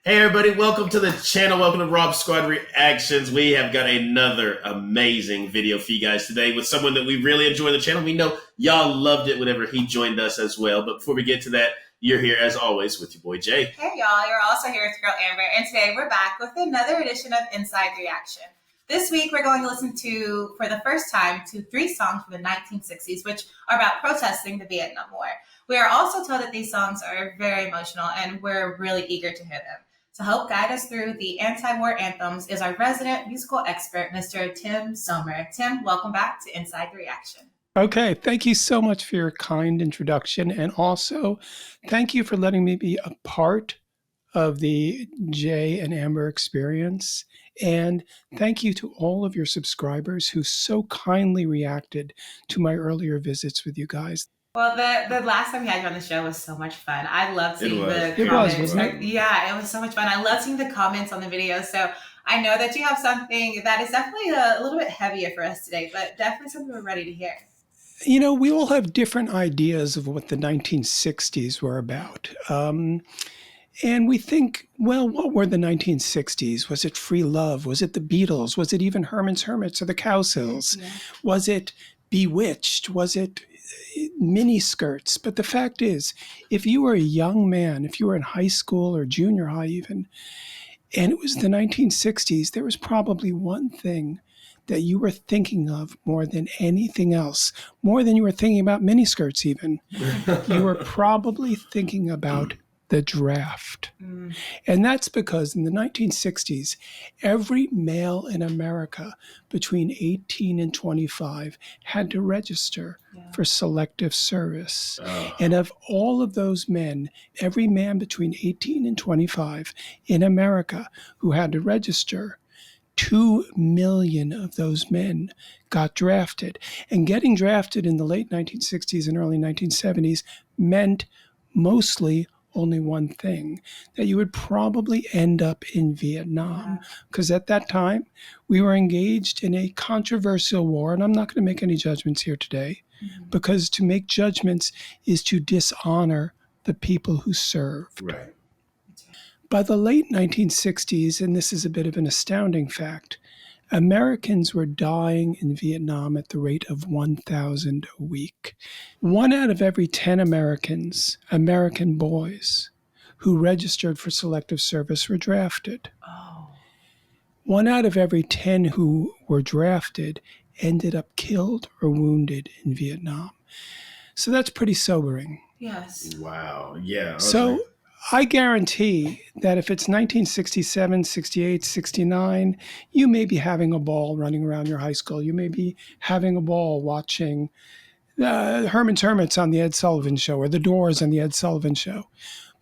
Hey everybody, welcome to the channel. Welcome to Rob Squad Reactions. We have got another amazing video for you guys today with someone that we really enjoy the channel. We know y'all loved it whenever he joined us as well. But before we get to that, you're here as always with your boy Jay. Hey y'all, you're also here with your girl Amber, and today we're back with another edition of Inside Reaction. This week we're going to listen to, for the first time, to 3 songs from the 1960s, which are about protesting the Vietnam War. We are also told that these songs are very emotional, and we're really eager to hear them. To help guide us through the anti-war anthems is our resident musical expert, Mr. Tim Sommer. Tim, welcome back to Inside Reaction. Okay, thank you so much for your kind introduction. And also, thank you for letting me be a part of the Jay and Amber experience. And thank you to all of your subscribers who so kindly reacted to my earlier visits with you guys. Well, the last time we had you on the show was so much fun. I loved seeing the It was, comments. wasn't it? Yeah, it was so much fun. I love seeing the comments on the video. So I know that you have something that is definitely a little bit heavier for us today, but definitely something we're ready to hear. You know, we all have different ideas of what the 1960s were about. And we think, well, what were the 1960s? Was it free love? Was it the Beatles? Was it even Herman's Hermits or the Cowsills? Yeah. Was it Bewitched? Was it mini skirts? But the fact is, if you were a young man, if you were in high school or junior high even, and it was the 1960s, there was probably one thing that you were thinking of more than anything else, more than you were thinking about miniskirts even. You were probably thinking about the draft. And that's because in the 1960s, every male in America between 18 and 25 had to register for selective service. And of all of those men, every man between 18 and 25 in America who had to register, 2 million of those men got drafted. And getting drafted in the late 1960s and early 1970s meant mostly only one thing, that you would probably end up in Vietnam. Because at that time, we were engaged in a controversial war, and I'm not going to make any judgments here today, because to make judgments is to dishonor the people who served. Right. By the late 1960s, and this is a bit of an astounding fact, Americans were dying in Vietnam at the rate of 1,000 a week. 1 out of every 10 Americans, American boys, who registered for selective service were drafted. 1 out of every 10 who were drafted ended up killed or wounded in Vietnam. So that's pretty sobering. Yes. Wow. Yeah. So I guarantee that if it's 1967, 68, 69, you may be having a ball running around your high school. You may be having a ball watching Herman's Hermits on the Ed Sullivan Show or The Doors on the Ed Sullivan Show.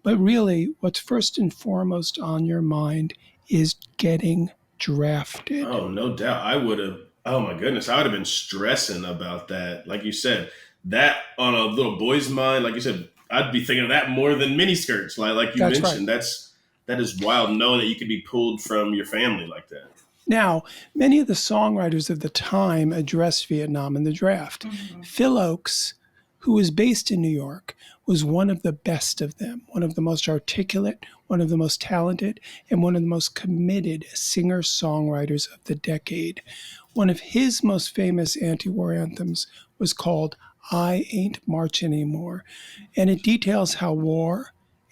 But really, what's first and foremost on your mind is getting drafted. Oh, no doubt. I would have, oh my goodness, I would have been stressing about that. Like you said, that on a little boy's mind, like you said, I'd be thinking of that more than miniskirts. Like you That's mentioned, right. that is wild knowing that you could be pulled from your family like that. Now, many of the songwriters of the time addressed Vietnam in the draft. Phil Ochs, who was based in New York, was one of the best of them, one of the most articulate, one of the most talented, and one of the most committed singer-songwriters of the decade. One of his most famous anti-war anthems was called I Ain't Marching Anymore, and it details how war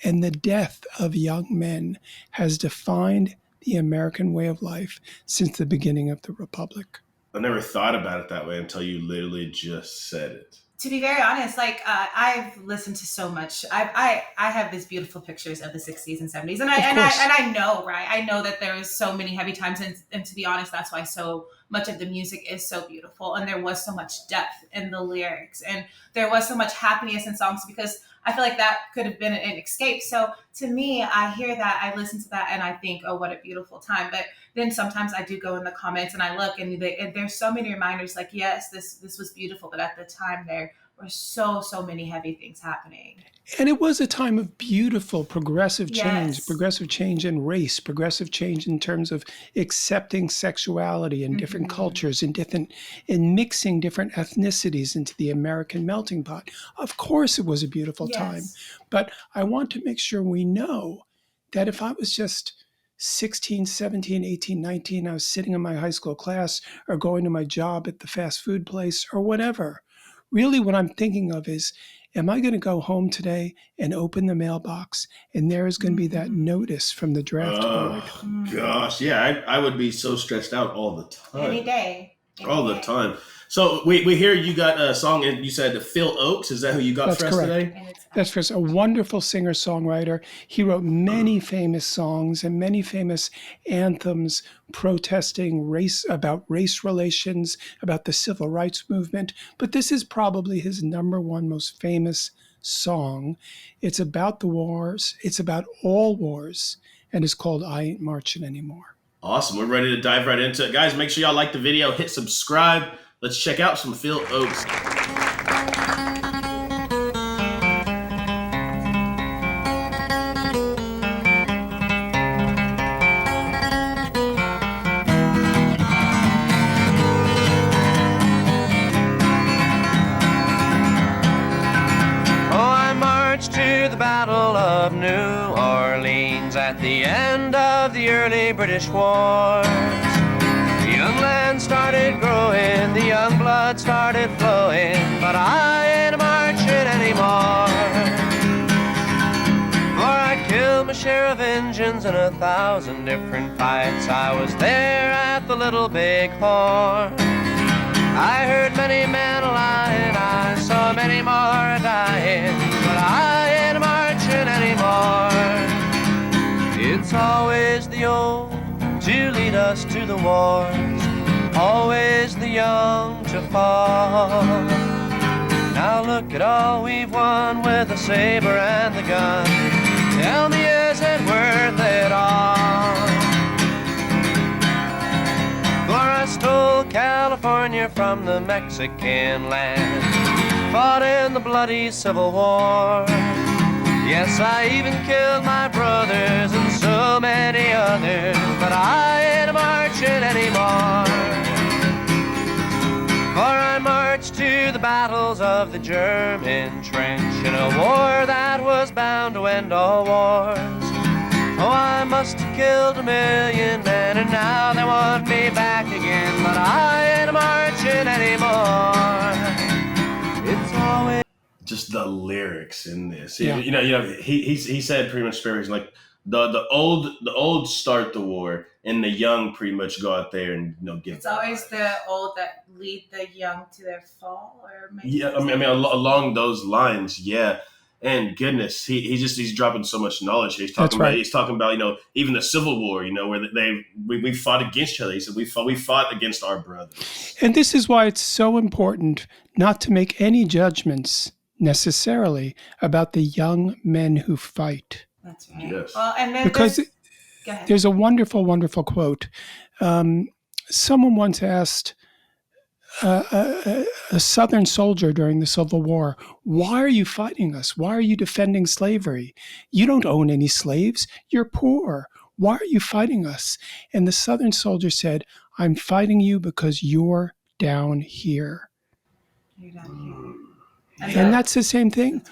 and the death of young men has defined the American way of life since the beginning of the Republic. I never thought about it that way until you literally just said it. To be very honest, I've listened to so much. I have these beautiful pictures of the 60s and 70s, and I know, right? I know that there was so many heavy times, and to be honest, that's why so much of the music is so beautiful, and there was so much depth in the lyrics, and there was so much happiness in songs, because I feel like that could have been an escape. So to me, I hear that, I listen to that, and I think, oh, what a beautiful time. But then sometimes I do go in the comments and I look, and there's so many reminders, like, yes, this was beautiful, but at the time there were so many heavy things happening. And it was a time of beautiful progressive change, Yes. progressive change in race, progressive change in terms of accepting sexuality in different cultures and mixing different ethnicities into the American melting pot. Of course, it was a beautiful time. Yes. But I want to make sure we know that if I was just 16, 17, 18, 19, I was sitting in my high school class or going to my job at the fast food place or whatever. Really, what I'm thinking of is, am I going to go home today and open the mailbox and there is going to be that notice from the draft board? Oh, gosh. Yeah, I would be so stressed out all the time. Any day. All the time. So we hear you got a song, and you said Phil Ochs. Is that who you got That's for us correct. today? That's correct. A wonderful singer-songwriter. He wrote many famous songs and many famous anthems protesting about race relations, about the civil rights movement. But this is probably his number one most famous song. It's about the wars. It's about all wars, and it's called "I Ain't Marching Anymore." Awesome. We're ready to dive right into it. Guys, make sure y'all like the video, hit subscribe. Let's check out some Phil Ochs. Oh, I marched to the Battle of New Orleans at the end of the early British wars. The young land started growing, the young blood started flowing, but I ain't marching anymore. For I killed my share of Injuns in 1,000 different fights. I was there at the Little Big Horn. I heard many men lying, I saw many more dying, but I ain't marching anymore. It's always the old to lead us to the wars, always the young to fall. Now look at all we've won with the saber and the gun. Tell me, is it worth it all? For I stole California from the Mexican land, fought in the bloody Civil War. Yes, I even killed my brothers and so many others, but I ain't marching anymore. For I marched to the battles of the German trench in a war that was bound to end all wars. Oh, I must have killed 1,000,000 men, and now they want me back again, but I ain't marching anymore. It's always Just the lyrics in this. Yeah. He said pretty much he's like the old start the war, and the young pretty much go out there and give. It's always the old that lead the young to their fall, or maybe Yeah, I mean along those lines, yeah. And goodness, he's dropping so much knowledge here. That's right. He's talking about even the Civil War, where we fought against each other. He said we fought against our brothers. And this is why it's so important not to make any judgments necessarily about the young men who fight. That's right. Yes. Well, and then Because go ahead. there's a wonderful, wonderful quote. Someone once asked a Southern soldier during the Civil War, "Why are you fighting us? Why are you defending slavery? You don't own any slaves. You're poor. Why are you fighting us?" And the Southern soldier said, "I'm fighting you because you're down here." You're down here. And that's the same thing.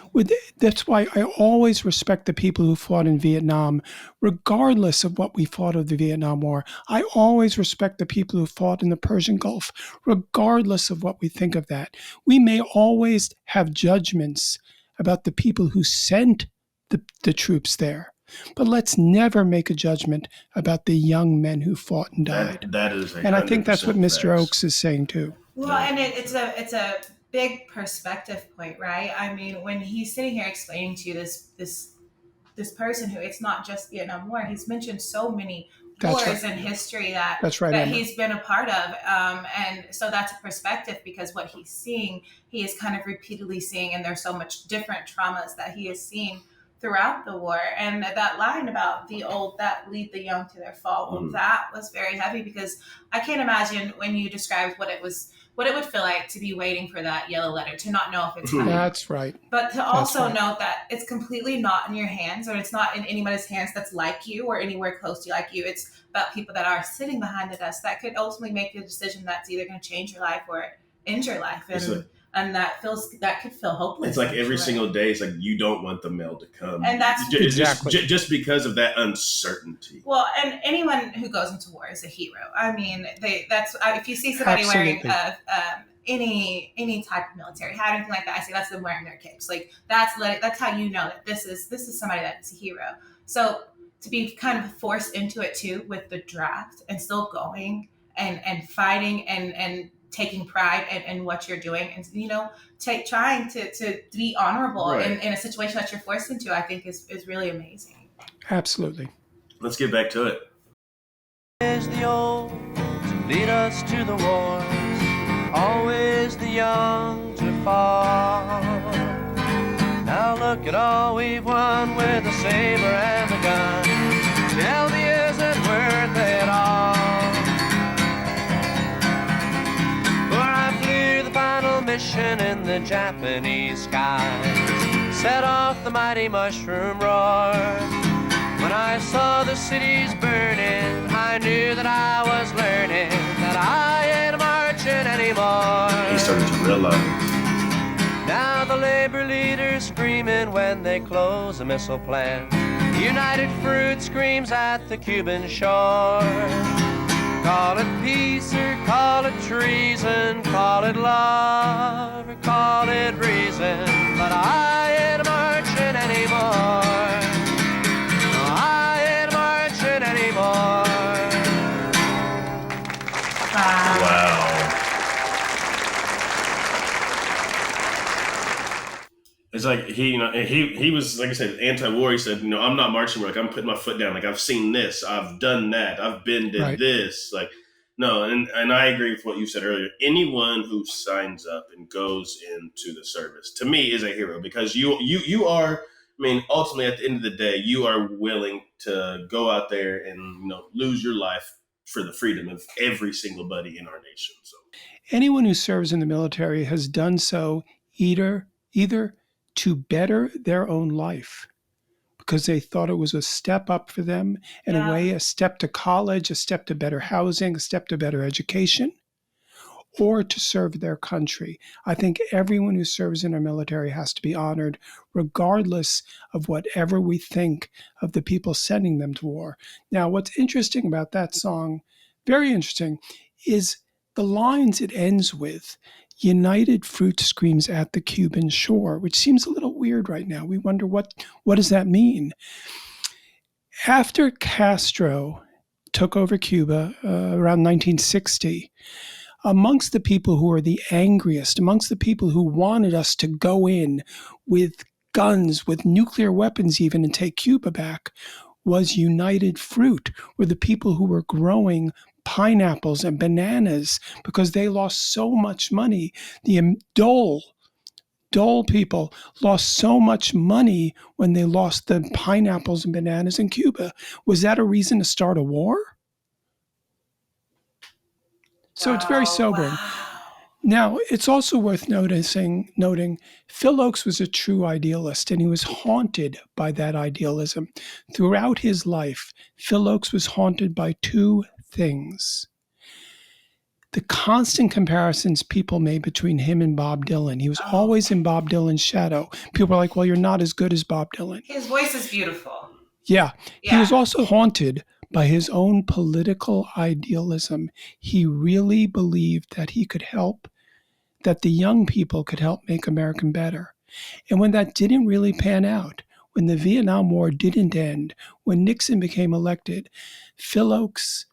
That's why I always respect the people who fought in Vietnam, regardless of what we thought of the Vietnam War. I always respect the people who fought in the Persian Gulf, regardless of what we think of that. We may always have judgments about the people who sent the troops there, but let's never make a judgment about the young men who fought and died. That is, and I think that's what Mr. Ochs is saying too. Well, and it's a big perspective point, right? I mean, when he's sitting here explaining to you this person who, it's not just Vietnam War, he's mentioned so many wars in history that he's been a part of, and so that's a perspective, because what he's seeing, he is kind of repeatedly seeing, and there's so much different traumas that he has seen throughout the war. And that line about the old that lead the young to their fall, well, that was very heavy, because I can't imagine when you described what it would feel like to be waiting for that yellow letter, to not know if it's coming. That's right. But to also note that it's completely not in your hands, or it's not in anybody's hands that's like you or anywhere close to like you. It's about people that are sitting behind the desk that could ultimately make a decision that's either going to change your life or end your life. And and that could feel hopeless. It's like every single day, it's like you don't want the mail to come, and that's exactly just because of that uncertainty. Well, and anyone who goes into war is a hero. I mean, that's if you see somebody Absolutely. wearing any type of military hat, anything like that, I say that's them wearing their capes. Like that's how you know that this is somebody that's a hero. So to be kind of forced into it too with the draft and still going and fighting and taking pride in what you're doing, and trying to be honorable in a situation that you're forced into, I think is really amazing. Absolutely. Let's get back to it. Always the old to lead us to the wars, always the young to fall. Now look at all we've won with the saber and the gun. Tell me, is it worth it all? Mission in the Japanese skies, set off the mighty mushroom roar. When I saw the cities burning, I knew that I was learning that I ain't marching anymore. He started to realize. Now the labor leaders screaming when they close a missile plant. United Fruit screams at the Cuban shore. Call it peace or call it treason, call it love or call it reason, but I ain't marching anymore. No, I ain't marching anymore. Wow. It's like he was, like I said, anti-war. He said, I'm not marching. Like, I'm putting my foot down. Like, I've seen this, I've done that, I've been did this. Like, no, and I agree with what you said earlier. Anyone who signs up and goes into the service, to me, is a hero, because you are. I mean, ultimately, at the end of the day, you are willing to go out there and lose your life for the freedom of every single buddy in our nation. So, anyone who serves in the military has done so either to better their own life because they thought it was a step up for them, in a way, a step to college, a step to better housing, a step to better education, or to serve their country. I think everyone who serves in our military has to be honored, regardless of whatever we think of the people sending them to war. Now, what's interesting about that song, very interesting, is the lines it ends with. United Fruit screams at the Cuban shore, which seems a little weird right now. We wonder what does that mean? After Castro took over Cuba around 1960, amongst the people who were the angriest, amongst the people who wanted us to go in with guns, with nuclear weapons even, and take Cuba back, was United Fruit, were the people who were growing pineapples and bananas because they lost so much money. The Dole people lost so much money when they lost the pineapples and bananas in Cuba. Was that a reason to start a war? So it's very sobering. Wow. Now, it's also worth noting Phil Ochs was a true idealist, and he was haunted by that idealism. Throughout his life, Phil Ochs was haunted by two things. The constant comparisons people made between him and Bob Dylan. He was always in Bob Dylan's shadow. People were like, well, you're not as good as Bob Dylan. His voice is beautiful. Yeah. He was also haunted by his own political idealism. He really believed that he could help, that the young people could help make America better. And when that didn't really pan out, when the Vietnam War didn't end, when Nixon became elected, Phil Ochs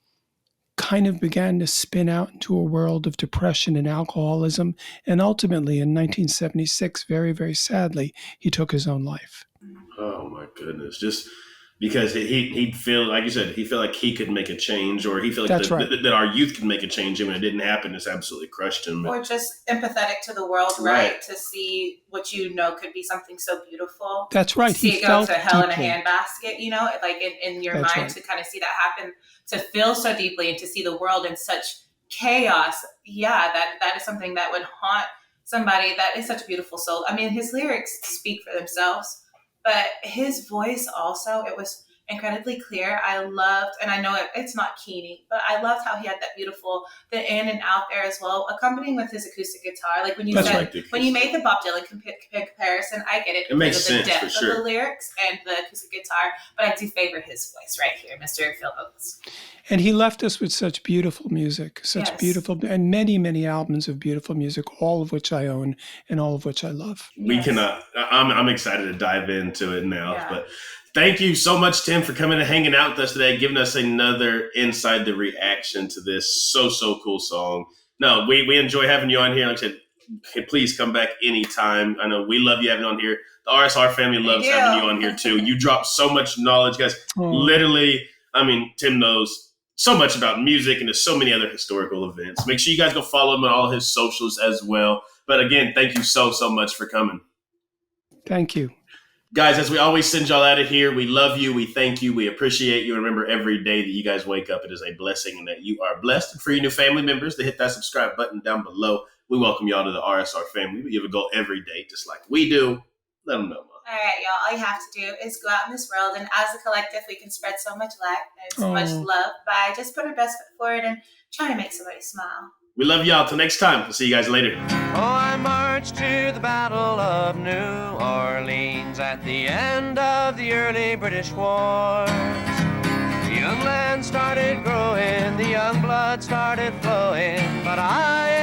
kind of began to spin out into a world of depression and alcoholism. And ultimately, in 1976, very, very sadly, he took his own life. Oh, my goodness. Just because he'd feel, like you said, he felt like he could make a change, or he felt like that our youth could make a change. And when it didn't happen, it's absolutely crushed him. Or just empathetic to the world, right? To see what could be something so beautiful. That's right. See it go to hell in a handbasket, like in your mind, to kind of see that happen, to feel so deeply and to see the world in such chaos. Yeah, that is something that would haunt somebody that is such a beautiful soul. I mean, his lyrics speak for themselves. But his voice also, it was incredibly clear. I loved, and I know it's not Keeney, but I loved how he had that beautiful, the in and out there as well, accompanying with his acoustic guitar. Like when you when you made the Bob Dylan comparison, I get it. It makes sense, the depth for sure. of the lyrics and the acoustic guitar, but I do favor his voice right here, Mr. Phil Ochs. And he left us with such beautiful music, such beautiful, and many, many albums of beautiful music, all of which I own and all of which I love. We cannot. I'm excited to dive into it now. But thank you so much, Tim, for coming and hanging out with us today, giving us another inside the reaction to this so cool song. No, we enjoy having you on here. Like I said, please come back anytime. I know we love you having you on here. The RSR family loves having you on here too. You drop so much knowledge, guys. Literally, I mean, Tim knows so much about music, and there's so many other historical events. Make sure you guys go follow him on all his socials as well. But again, thank you so much for coming. Thank you. Guys, as we always send y'all out of here, we love you, we thank you, we appreciate you. And remember, every day that you guys wake up, it is a blessing and that you are blessed. And for your new family members to hit that subscribe button down below, we welcome y'all to the RSR family. We give a goal every day, just like we do. Let them know, Mom. All right, y'all. All you have to do is go out in this world, and as a collective, we can spread so much light and so much love by just putting our best foot forward and trying to make somebody smile. We love y'all. Till next time. We'll see you guys later. Oh, I marched to the Battle of New Orleans at the end of the early British wars. The young land started growing, the young blood started flowing, but I